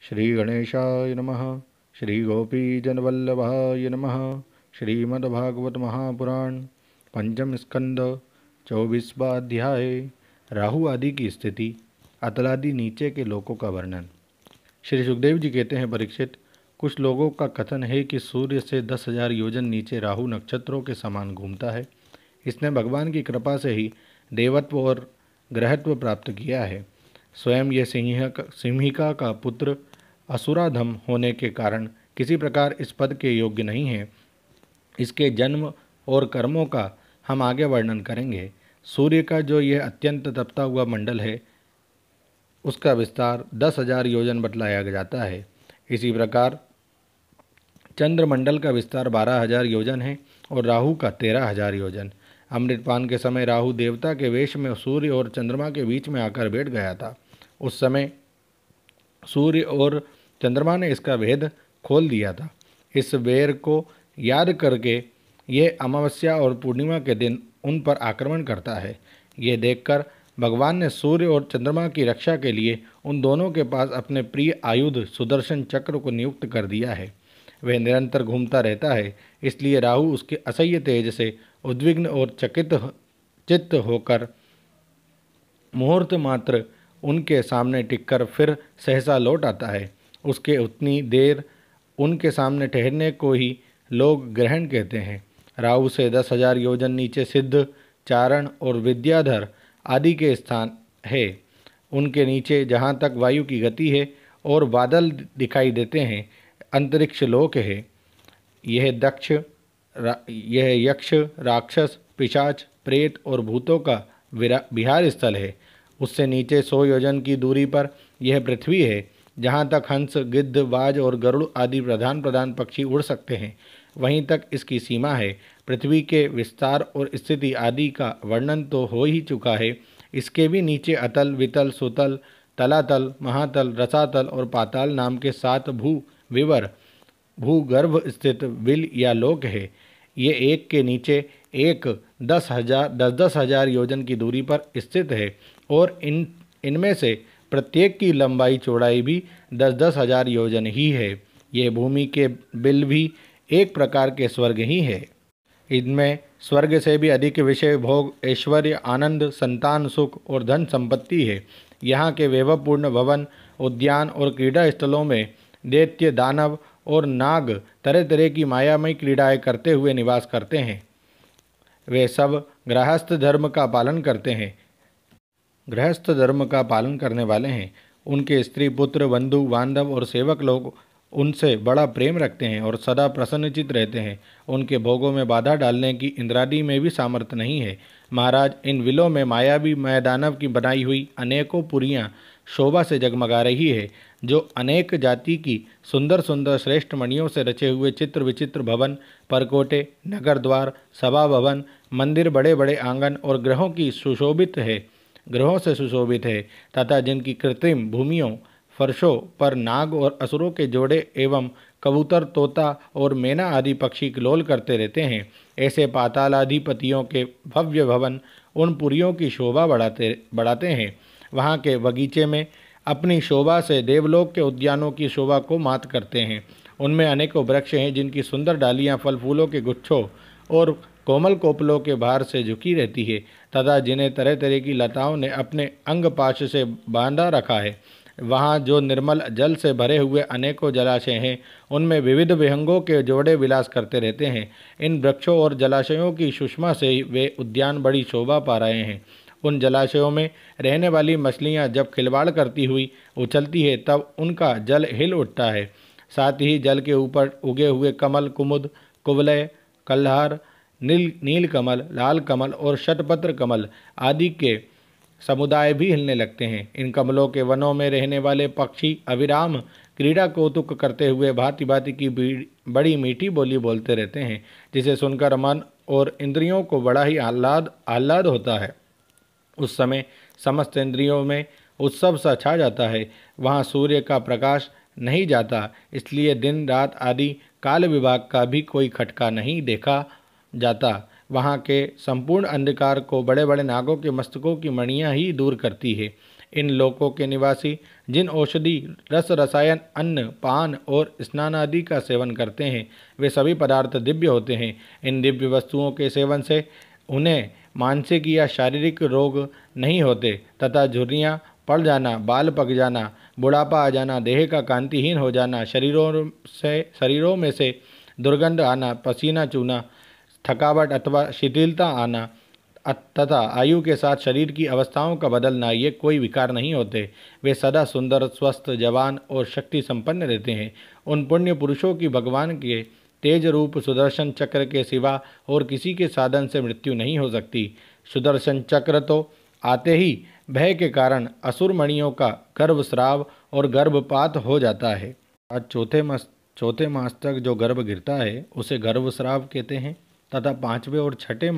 श्रीगणेशाय नमः। श्रीगोपीजनवल्लभाय नमः। श्रीमद्भागवत महापुराण पंचम स्कंद 24वां अध्याय। राहु आदि की स्थिति, अतलादि नीचे के लोकों का वर्णन। श्री सुखदेव जी कहते हैं, परीक्षित, कुछ लोगों का कथन है कि सूर्य से 10,000 योजन नीचे राहु नक्षत्रों के समान घूमता है। इसने भगवान की कृपा से ही देवत्व और ग्रहत्व प्राप्त किया है। स्वयं ये सिंहिका का पुत्र असुराधम होने के कारण किसी प्रकार इस पद के योग्य नहीं है। इसके जन्म और कर्मों का हम आगे वर्णन करेंगे। सूर्य का जो यह अत्यंत तपता हुआ मंडल है, उसका विस्तार 10,000 योजन बतलाया जाता है। इसी प्रकार चंद्रमंडल का विस्तार 12,000 योजन है और राहु का 13,000 योजन। अमृतपान के समय राहु देवता के वेश में सूर्य और चंद्रमा के बीच में आकर बैठ गया था। उस समय सूर्य और चंद्रमा ने इसका भेद खोल दिया था। इस बेर को याद करके ये अमावस्या और पूर्णिमा के दिन उन पर आक्रमण करता है। ये देखकर भगवान ने सूर्य और चंद्रमा की रक्षा के लिए उन दोनों के पास अपने प्रिय आयुध सुदर्शन चक्र को नियुक्त कर दिया है। वह निरंतर घूमता रहता है, इसलिए राहु उसके असह्य तेज से उद्विग्न और चित्त होकर मुहूर्त मात्र उनके सामने टिककर फिर सहसा लौट आता है। उसके उतनी देर उनके सामने ठहरने को ही लोग ग्रहण कहते हैं। राहु से 10,000 योजन नीचे सिद्ध, चारण और विद्याधर आदि के स्थान है। उनके नीचे जहाँ तक वायु की गति है और बादल दिखाई देते हैं, अंतरिक्ष लोक है। यह यक्ष, राक्षस, पिशाच, प्रेत और भूतों का विहार स्थल है। उससे नीचे 100 योजन की दूरी पर यह पृथ्वी है, जहाँ तक हंस, गिद्ध, बाज और गरुड़ आदि प्रधान पक्षी उड़ सकते हैं, वहीं तक इसकी सीमा है। पृथ्वी के विस्तार और स्थिति आदि का वर्णन तो हो ही चुका है। इसके भी नीचे अतल, वितल, सुतल, तलातल, महातल, रसातल और पाताल नाम के 7 विवर भूगर्भ स्थित विल या लोक है। ये एक के नीचे एक 10,000 योजन की दूरी पर स्थित है और इनमें से प्रत्येक की लंबाई चौड़ाई भी 10,000 योजन ही है। ये भूमि के बिल भी एक प्रकार के स्वर्ग ही है। इनमें स्वर्ग से भी अधिक विषय भोग, ऐश्वर्य, आनंद, संतान सुख और धन संपत्ति है। यहाँ के वैभवपूर्ण भवन, उद्यान और क्रीड़ा स्थलों में दैत्य, दानव और नाग तरह तरह की मायामयी क्रीड़ाएं करते हुए निवास करते हैं। वे सब गृहस्थ धर्म का पालन करते हैं, गृहस्थ धर्म का पालन करने वाले हैं। उनके स्त्री, पुत्र, बंधु बांधव और सेवक लोग उनसे बड़ा प्रेम रखते हैं और सदा प्रसन्नचित रहते हैं। उनके भोगों में बाधा डालने की इंद्रादि में भी सामर्थ्य नहीं है। महाराज, इन विलों में मायावी मैदानव की बनाई हुई अनेकों पुरियाँ शोभा से जगमगा रही है, जो अनेक जाति की सुंदर सुंदर श्रेष्ठ मणियों से रचे हुए चित्र विचित्र भवन, परकोटे, नगर द्वार, सभा भवन, मंदिर, बड़े बड़े आंगन और ग्रहों से सुशोभित है तथा जिनकी कृत्रिम भूमियों फर्शों पर नाग और असुरों के जोड़े एवं कबूतर, तोता और मैना आदि पक्षी किलोल करते रहते हैं। ऐसे पातालाधिपतियों के भव्य भवन उन पुरियों की शोभा बढ़ाते हैं। वहाँ के बगीचे में अपनी शोभा से देवलोक के उद्यानों की शोभा को मात करते हैं। उनमें अनेकों वृक्ष हैं, जिनकी सुंदर डालियाँ फल फूलों के गुच्छों और कोमल कोपलों के भार से झुकी रहती है तथा जिन्हें तरह तरह की लताओं ने अपने अंग पाश से बांधा रखा है। वहाँ जो निर्मल जल से भरे हुए अनेकों जलाशय हैं, उनमें विविध विहंगों के जोड़े विलास करते रहते हैं। इन वृक्षों और जलाशयों की सुषमा से वे उद्यान बड़ी शोभा पा रहे हैं। उन जलाशयों में रहने वाली मछलियाँ जब खिलवाड़ करती हुई उछलती है, तब उनका जल हिल उठता है। साथ ही जल के ऊपर उगे हुए कमल, कुमुद, कुवलय, कल्हार, नील कमल, लाल कमल और शतपत्र कमल आदि के समुदाय भी हिलने लगते हैं। इन कमलों के वनों में रहने वाले पक्षी अविराम क्रीड़ा कौतुक करते हुए भांति भांति की बड़ी मीठी बोली बोलते रहते हैं, जिसे सुनकर मन और इंद्रियों को बड़ा ही आह्लाद होता है। उस समय समस्त इंद्रियों में उत्सव सा छा जाता है। वहाँ सूर्य का प्रकाश नहीं जाता, इसलिए दिन रात आदि काल विभाग का भी कोई खटका नहीं देखा जाता। वहाँ के संपूर्ण अंधकार को बड़े बड़े नागों के मस्तकों की मणियाँ ही दूर करती है। इन लोकों के निवासी जिन औषधि रस रसायन अन्न पान और स्नान आदि का सेवन करते हैं वे सभी पदार्थ दिव्य होते हैं। इन दिव्य वस्तुओं के सेवन से उन्हें मानसिक या शारीरिक रोग नहीं होते तथा झुर्रियाँ पड़ जाना, बाल पक जाना, बुढ़ापा आ जाना, देह का कांतिहीन हो जाना, शरीरों में से दुर्गंध आना, पसीना चूना, थकावट अथवा शिथिलता आना तथा आयु के साथ शरीर की अवस्थाओं का बदलना, ये कोई विकार नहीं होते। वे सदा सुंदर, स्वस्थ, जवान और शक्ति संपन्न रहते हैं। उन पुण्य पुरुषों की भगवान के तेज रूप सुदर्शन चक्र के सिवा और किसी के साधन से मृत्यु नहीं हो सकती। सुदर्शन चक्र तो आते ही भय के कारण असुर मणियों का गर्भस्राव और गर्भपात हो जाता है। आज चौथे मास तक जो गर्भ गिरता है उसे गर्भस्राव कहते हैं तथा पांचवें और छठे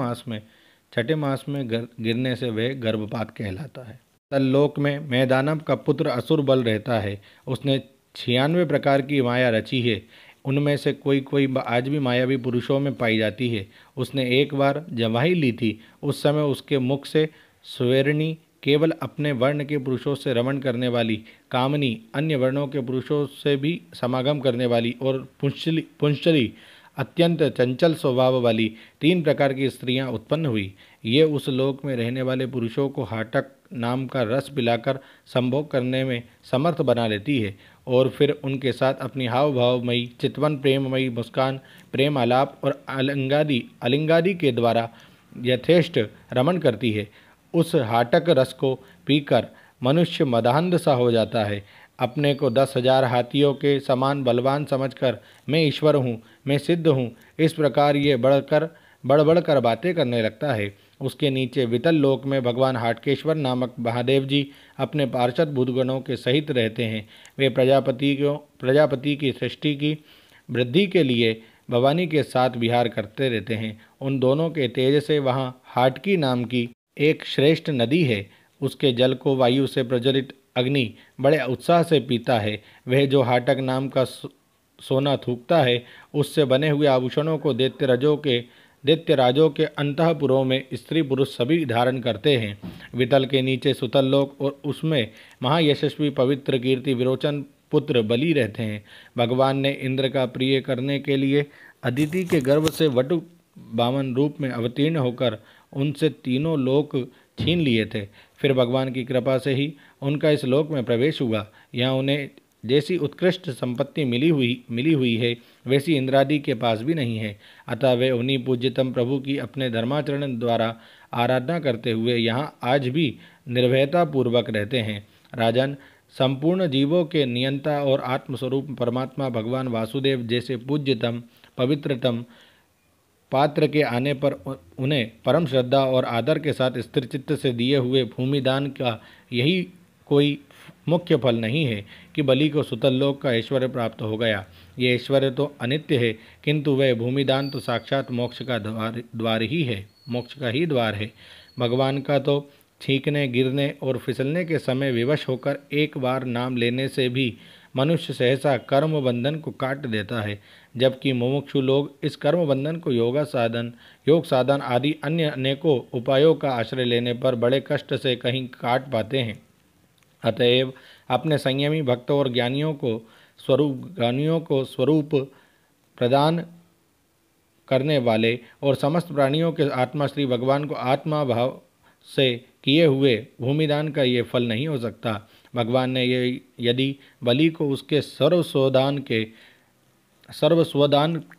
मास में गिरने से वह गर्भपात कहलाता है। तल्लोक में मैदानव का पुत्र असुर बल रहता है। उसने 96 प्रकार की माया रची है। उनमें से कोई आज भी मायावी पुरुषों में पाई जाती है। उसने एक बार जवाही ली थी। उस समय उसके मुख से स्वेरणी केवल अपने वर्ण के पुरुषों से रमण करने वाली, कामनी अन्य वर्णों के पुरुषों से भी समागम करने वाली और पुंशली अत्यंत चंचल स्वभाव वाली 3 प्रकार की स्त्रियां उत्पन्न हुई। ये उस लोक में रहने वाले पुरुषों को हाटक नाम का रस पिलाकर संभोग करने में समर्थ बना लेती है और फिर उनके साथ अपनी हाव भावमयी चितवन प्रेममयी मुस्कान, प्रेम आलाप और अलिंगादि के द्वारा यथेष्ट रमण करती है। उस हाटक रस को पीकर मनुष्य मदान्ध सा हो जाता है। अपने को 10,000 हाथियों के समान बलवान समझकर मैं ईश्वर हूँ, मैं सिद्ध हूँ, इस प्रकार ये बढ़ कर बातें करने लगता है। उसके नीचे वितल लोक में भगवान हाटकेश्वर नामक महादेव जी अपने पार्षद भूतगणों के सहित रहते हैं। वे प्रजापति की सृष्टि की वृद्धि के लिए भवानी के साथ विहार करते रहते हैं। उन दोनों के तेज से वहाँ हाटकी नाम की एक श्रेष्ठ नदी है। उसके जल को वायु से प्रज्वलित अग्नि बड़े उत्साह से पीता है। वह जो हाटक नाम का सोना थूकता है उससे बने हुए आभूषणों को दैत्यराजों के अंतःपुरों में स्त्री पुरुष सभी धारण करते हैं। वितल के नीचे सुतल लोक और उसमें महायशस्वी पवित्र कीर्ति विरोचन पुत्र बलि रहते हैं। भगवान ने इंद्र का प्रिय करने के लिए अदिति के गर्भ से वटु बामन रूप में अवतीर्ण होकर उनसे तीनों लोक छीन लिए थे। फिर भगवान की कृपा से ही उनका इस लोक में प्रवेश हुआ। यहाँ उन्हें जैसी उत्कृष्ट संपत्ति मिली हुई है वैसी इंद्रादि के पास भी नहीं है। अतः वे उन्हीं पूज्यतम प्रभु की अपने धर्माचरण द्वारा आराधना करते हुए यहाँ आज भी निर्भयता पूर्वक रहते हैं। राजन, संपूर्ण जीवों के नियंता और आत्मस्वरूप परमात्मा भगवान वासुदेव जैसे पूज्यतम पवित्रतम पात्र के आने पर उन्हें परम श्रद्धा और आदर के साथ स्थिर चित्त से दिए हुए भूमिदान का यही कोई मुख्य फल नहीं है कि बलि को सुतल लोक का ऐश्वर्य प्राप्त हो गया। ये ऐश्वर्य तो अनित्य है, किंतु वह भूमिदान तो साक्षात मोक्ष का ही द्वार है। भगवान का तो छींकने, गिरने और फिसलने के समय विवश होकर एक बार नाम लेने से भी मनुष्य सहसा कर्म बंधन को काट देता है, जबकि मुमुक्षु लोग इस कर्म बंधन को योग साधन आदि अन्य अनेकों उपायों का आश्रय लेने पर बड़े कष्ट से कहीं काट पाते हैं। अतएव अपने संयमी भक्तों और ज्ञानियों को स्वरूप प्रदान करने वाले और समस्त प्राणियों के आत्मा श्री भगवान को आत्मा भाव से किए हुए भूमिदान का ये फल नहीं हो सकता। भगवान ने ये यदि बलि को उसके सर्वस्वदान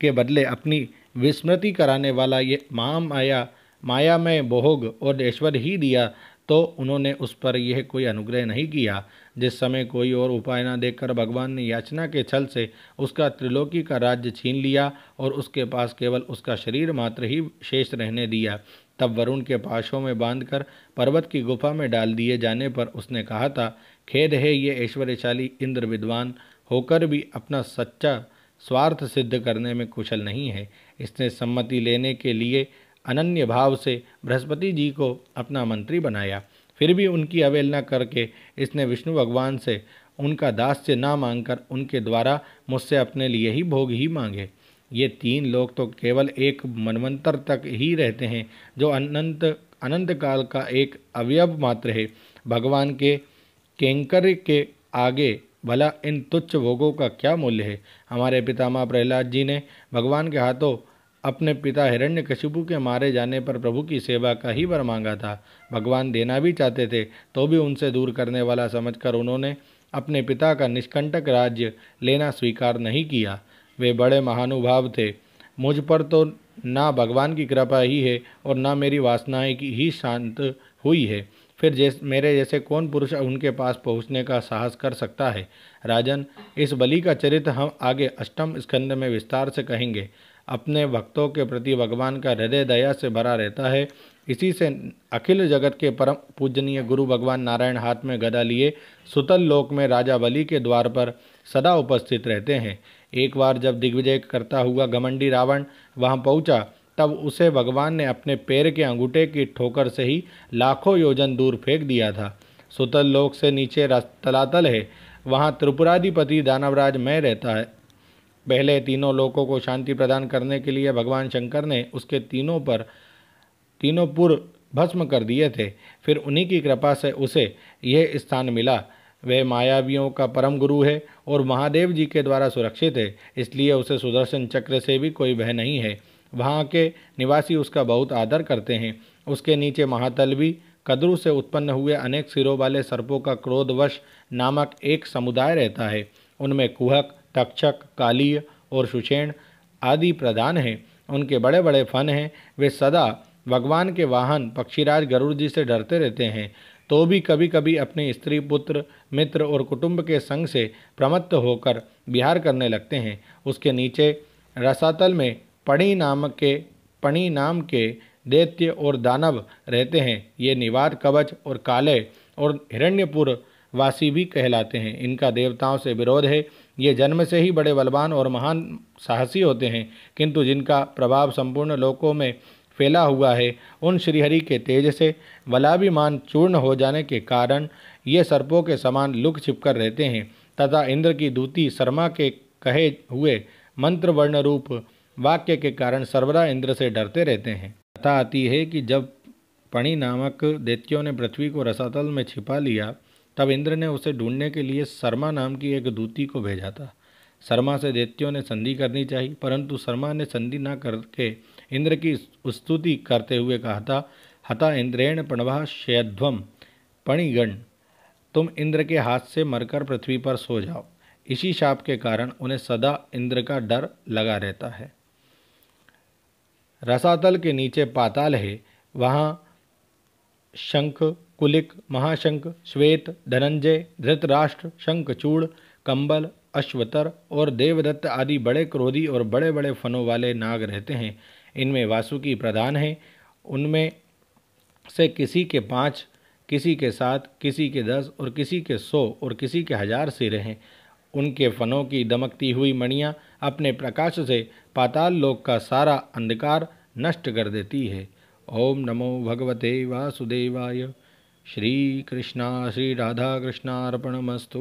के बदले अपनी विस्मृति कराने वाला ये माया में भोग और ऐश्वर्य ही दिया तो उन्होंने उस पर यह कोई अनुग्रह नहीं किया। जिस समय कोई और उपाय न देखकर भगवान ने याचना के छल से उसका त्रिलोकी का राज्य छीन लिया और उसके पास केवल उसका शरीर मात्र ही शेष रहने दिया, तब वरुण के पाशों में बांधकर पर्वत की गुफा में डाल दिए जाने पर उसने कहा था, खेद है, ये ऐश्वर्यशाली इंद्र विद्वान होकर भी अपना सच्चा स्वार्थ सिद्ध करने में कुशल नहीं है। इसने सम्मति लेने के लिए अनन्य भाव से बृहस्पति जी को अपना मंत्री बनाया, फिर भी उनकी अवहेलना करके इसने विष्णु भगवान से उनका दास्य ना मांगकर उनके द्वारा मुझसे अपने लिए ही भोग ही मांगे। ये 3 लोग तो केवल एक मनवंतर तक ही रहते हैं, जो अनंत काल का एक अवयव मात्र है। भगवान के किंकर के आगे भला इन तुच्छ भोगों का क्या मूल्य है। हमारे पितामह प्रहलाद जी ने भगवान के हाथों अपने पिता हिरण्यकशिपु के मारे जाने पर प्रभु की सेवा का ही वर मांगा था। भगवान देना भी चाहते थे तो भी उनसे दूर करने वाला समझकर उन्होंने अपने पिता का निष्कंटक राज्य लेना स्वीकार नहीं किया। वे बड़े महानुभाव थे। मुझ पर तो ना भगवान की कृपा ही है और ना मेरी वासनाएं की ही शांत हुई है। फिर मेरे जैसे कौन पुरुष उनके पास पहुंचने का साहस कर सकता है। राजन, इस बलि का चरित्र हम आगे अष्टम स्कंद में विस्तार से कहेंगे। अपने भक्तों के प्रति भगवान का हृदय दया से भरा रहता है। इसी से अखिल जगत के परम पूजनीय गुरु भगवान नारायण हाथ में गदा लिए सुतल लोक में राजा बलि के द्वार पर सदा उपस्थित रहते हैं। एक बार जब दिग्विजय करता हुआ घमंडी रावण वहां पहुंचा, तब उसे भगवान ने अपने पैर के अंगूठे की ठोकर से ही लाखों योजन दूर फेंक दिया था। सुतल लोक से नीचे तलातल है, वहाँ त्रिपुराधिपति दानवराज मैं रहता है। पहले तीनों लोकों को शांति प्रदान करने के लिए भगवान शंकर ने उसके तीनों पुर भस्म कर दिए थे। फिर उन्हीं की कृपा से उसे यह स्थान मिला। वह मायावियों का परम गुरु है और महादेव जी के द्वारा सुरक्षित है, इसलिए उसे सुदर्शन चक्र से भी कोई भय नहीं है। वहाँ के निवासी उसका बहुत आदर करते हैं। उसके नीचे महातलवी कद्रु से उत्पन्न हुए अनेक सिरों वाले सर्पों का क्रोधवश नामक एक समुदाय रहता है। उनमें कुहक, तक्षक, कालीय और सुषेण आदि प्रधान हैं। उनके बड़े बड़े फन हैं। वे सदा भगवान के वाहन पक्षीराज गरुड़ जी से डरते रहते हैं, तो भी कभी कभी अपने स्त्री, पुत्र, मित्र और कुटुंब के संग से प्रमत्त होकर विहार करने लगते हैं। उसके नीचे रसातल में पणी नाम के दैत्य और दानव रहते हैं। ये निवात, कवच और काले और हिरण्यपुर वासी भी कहलाते हैं। इनका देवताओं से विरोध है। ये जन्म से ही बड़े बलवान और महान साहसी होते हैं, किंतु जिनका प्रभाव संपूर्ण लोकों में फैला हुआ है, उन श्रीहरि के तेज से वलाभिमान चूर्ण हो जाने के कारण ये सर्पों के समान लुक छिपकर रहते हैं तथा इंद्र की दूती शर्मा के कहे हुए मंत्र वर्ण रूप वाक्य के कारण सर्वदा इंद्र से डरते रहते हैं। कथा आती है कि जब पणी नामक दैत्यों ने पृथ्वी को रसातल में छिपा लिया, तब इंद्र ने उसे ढूंढने के लिए शर्मा नाम की एक दूती को भेजा था। शर्मा से दैत्यों ने संधि करनी चाहिए, परंतु शर्मा ने संधि न करके इंद्र की स्तुति करते हुए कहा था, हता इंद्रेण प्रणवा शयध्वम पणिगण, तुम इंद्र के हाथ से मरकर पृथ्वी पर सो जाओ। इसी शाप के कारण उन्हें सदा इंद्र का डर लगा रहता है। रसातल के नीचे पाताल है। वहाँ शंख, कुलिक, महाशंख, श्वेत, धनंजय, धृतराष्ट्र, शंखचूड़, कंबल, अश्वतर और देवदत्त आदि बड़े क्रोधी और बड़े बड़े फनों वाले नाग रहते हैं। इनमें वासुकी प्रधान है। उनमें से किसी के 5, किसी के 7, किसी के 10 और किसी के 100 और किसी के 1000 सिर हैं। उनके फनों की दमकती हुई मणियाँ अपने प्रकाश से पाताल लोक का सारा अंधकार नष्ट कर देती है। ओम नमो भगवते वासुदेवाय। श्री कृष्णा श्री राधा कृष्णार्पणमस्तु।